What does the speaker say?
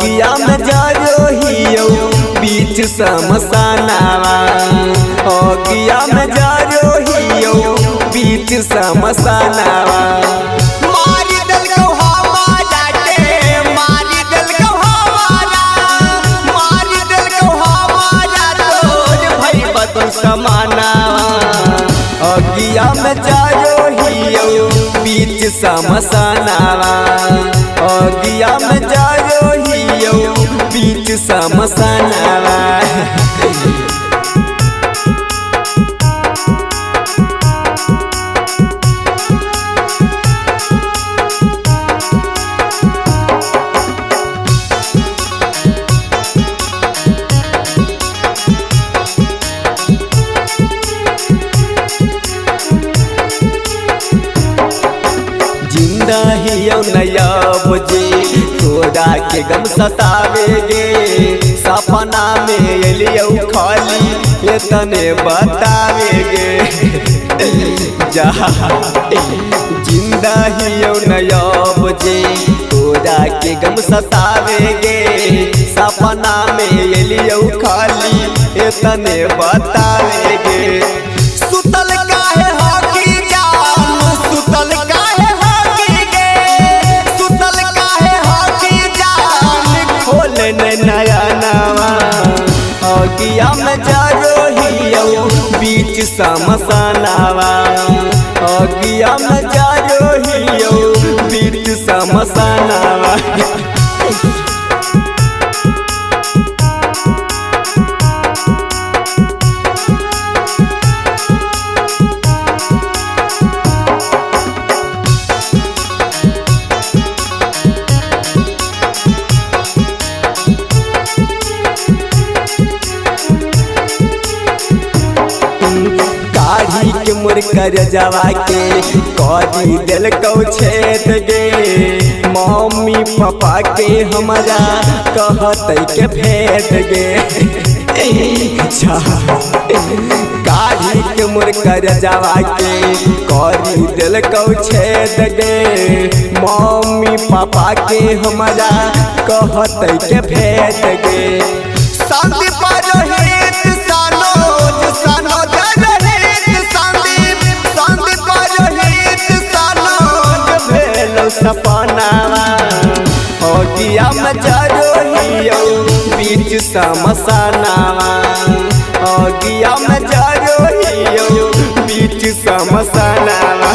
अगिया में जारो हियो बीच समसानावा अगिया में जारो हियो बीच समसानावा मारी दल को हमारा टे मारी दल को हमारा मारी दल को हमारा तोर भाई बतन समानावा अगिया में जारो हियो बीच समसानावा अगिया में जारो हियो बीच समसानावा जिंदा हियो नया बुझे तोरा के गम सतावेगे सपना में एलियो खाली ये तने बतावेगे जा जिंदा हियो नया बुझे तोरा के गम सतावेगे सपना में एलियो खाली ये तने बतावेगे सुतल काहे हकी जान सुतल काहे नया नवा अगिया में जारो हियो बीच समसानावा अगिया में जारो हियो बीच समसानावा काढ़ी के मुरकर जवा के करी दिल को छेद गे मम्मी पापा के हमारा कहत के भेद गे काढ़ी के मुरकर जवा के करी दिल को छेद गे मम्मी पापा के हमारा कहत के भेद गे संदीप रोहित सनोज सनोज सपनावा अगिया में जारो हियो बीच समसानावा अगिया में जारो हियो बीच समसानावा